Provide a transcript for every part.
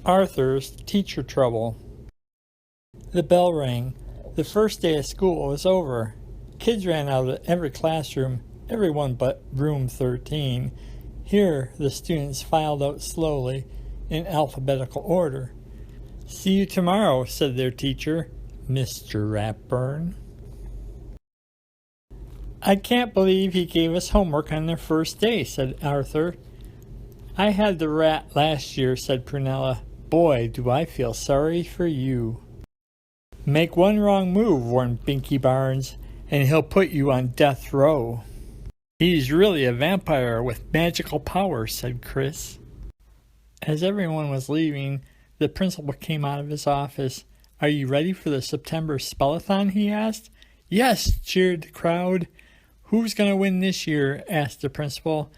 Arthur's teacher trouble. The bell rang. The first day of school was over. Kids ran out of every classroom, everyone but room 13. Here the students filed out slowly, in alphabetical order. "See you tomorrow," said their teacher, Mr. Ratburn. "I can't believe he gave us homework on the first day," said Arthur. "I had the rat last year," said Prunella. "Boy, do I feel sorry for you." "Make one wrong move," warned Binky Barnes, "and he'll put you on death row." "He's really a vampire with magical powers," said Chris. As everyone was leaving, the principal came out of his office. "Are you ready for the September spellathon?" he asked. "Yes," cheered the crowd. "Who's going to win this year?" asked the principal.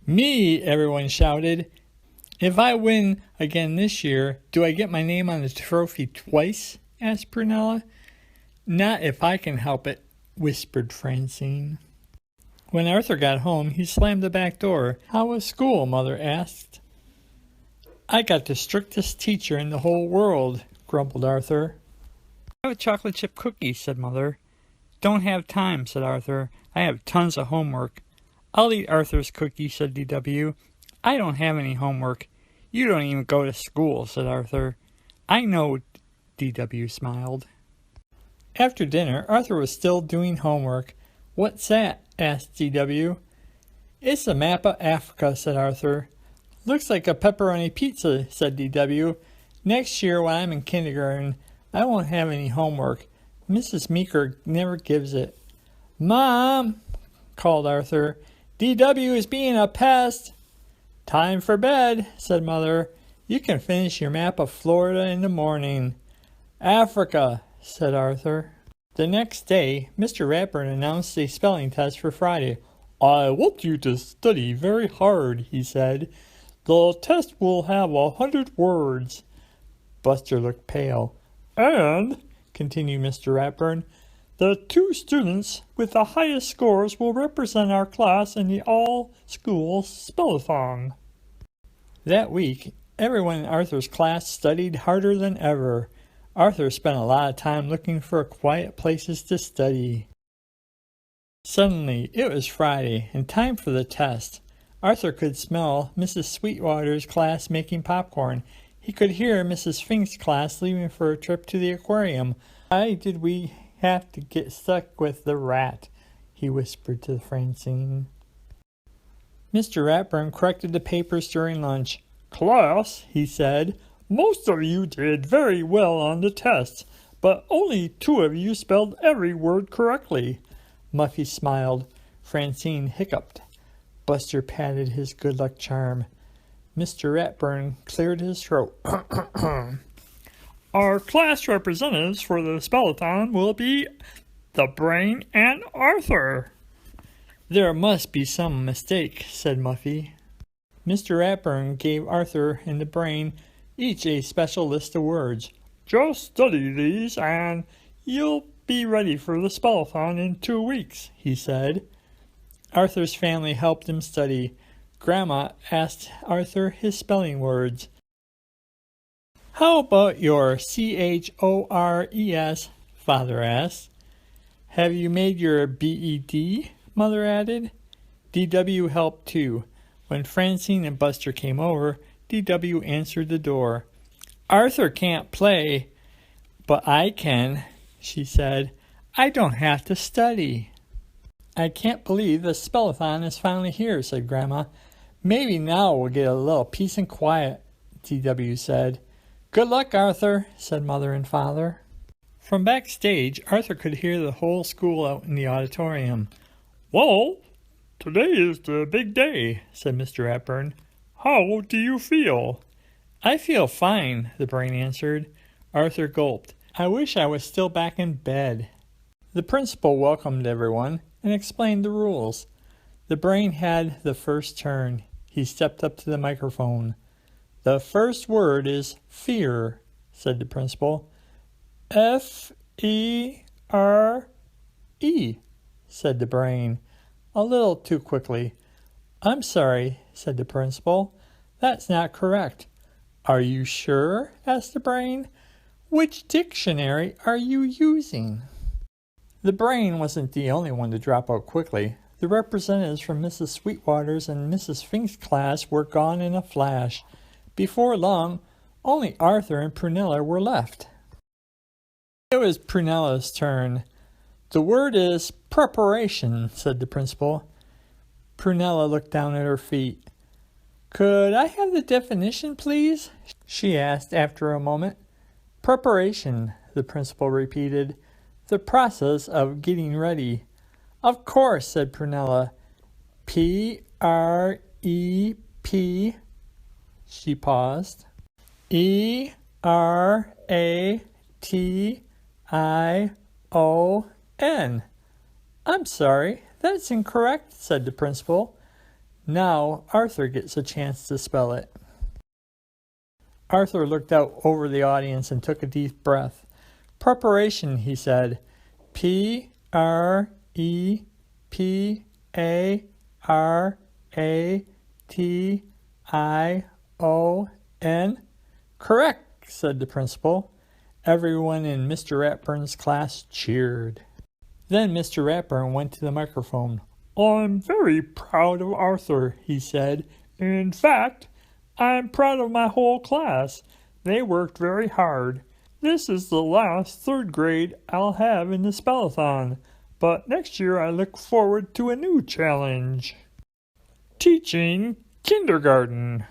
"Me!" everyone shouted. "If I win again this year, do I get my name on the trophy twice?" asked Prunella. "Not if I can help it," whispered Francine. When Arthur got home, he slammed the back door. "How was school?" Mother asked. "I got the strictest teacher in the whole world," grumbled Arthur. "I have a chocolate chip cookie," said Mother. "Don't have time," said Arthur. "I have tons of homework." "I'll eat Arthur's cookie," said DW. "I don't have any homework." "You don't even go to school," said Arthur. "I know," DW smiled. After dinner, Arthur was still doing homework. "What's that?" asked DW. "It's a map of Africa," said Arthur. "Looks like a pepperoni pizza," said DW. "Next year when I'm in kindergarten, I won't have any homework. Mrs. Meeker never gives it." "Mom!" called Arthur. "DW is being a pest." "Time for bed," said Mother. "You can finish your map of Florida in the morning." "Africa," said Arthur. The next day, Mr. Ratburn announced a spelling test for Friday. "I want you to study very hard," he said. "The test will have 100 words." Buster looked pale. "And," continued Mr. Ratburn, "the 2 students with the highest scores will represent our class in the all-school spellathon." That week, everyone in Arthur's class studied harder than ever. Arthur spent a lot of time looking for quiet places to study. Suddenly, it was Friday, and time for the test. Arthur could smell Mrs. Sweetwater's class making popcorn. He could hear Mrs. Fink's class leaving for a trip to the aquarium. "Why did we have to get stuck with the rat?" he whispered to Francine. Mr. Ratburn corrected the papers during lunch. "Class," he said, "most of you did very well on the test, but only 2 of you spelled every word correctly." Muffy smiled. Francine hiccuped. Buster patted his good luck charm. Mr. Ratburn cleared his throat. "Our class representatives for the spellathon will be the Brain and Arthur." "There must be some mistake," said Muffy. Mr. Ratburn gave Arthur and the Brain each a special list of words. "Just study these and you'll be ready for the spellathon in 2 weeks, he said. Arthur's family helped him study. Grandma asked Arthur his spelling words. "How about your CHORES?" Father asked. "Have you made your BED?" Mother added. DW helped too. When Francine and Buster came over, DW answered the door. "Arthur can't play, but I can," she said. "I don't have to study." "I can't believe the spellathon is finally here," said Grandma. "Maybe now we'll get a little peace and quiet," DW said. "Good luck, Arthur," said Mother and Father. From backstage, Arthur could hear the whole school out in the auditorium. "Well, today is the big day," said Mr. Ratburn. "How do you feel?" "I feel fine," the Brain answered. Arthur gulped. "I wish I was still back in bed." The principal welcomed everyone and explained the rules. The Brain had the first turn. He stepped up to the microphone. "The first word is fear," said the principal. "F-E-R-E, said the Brain, a little too quickly. "I'm sorry," said the principal. "That's not correct. Are you sure? Asked the brain. Which dictionary are you using? The brain wasn't the only one to drop out quickly. The representatives from Mrs. Sweetwater's and Mrs. Fink's class were gone in a flash. Before long, only Arthur and Prunella were left. It was Prunella's turn. The word is preparation, said the principal. Prunella looked down at her feet. Could I have the definition, please? She asked after a moment. Preparation, the principal repeated. The process of getting ready. Of course, said Prunella. P-R-E-P. She paused. E-R-A-T-I-O-N. I'm sorry, that's incorrect, said the principal. Now Arthur gets a chance to spell it. Arthur looked out over the audience and took a deep breath. Preparation, he said. P-R-E-P-A-R-A-T-I-O-N. Correct, said the principal. Everyone in Mr. Ratburn's class cheered. Then Mr. Ratburn went to the microphone. I'm very proud of Arthur, he said. In fact, I'm proud of my whole class. They worked very hard. This is the last third grade I'll have in the spellathon, but next year I look forward to a new challenge. Teaching kindergarten.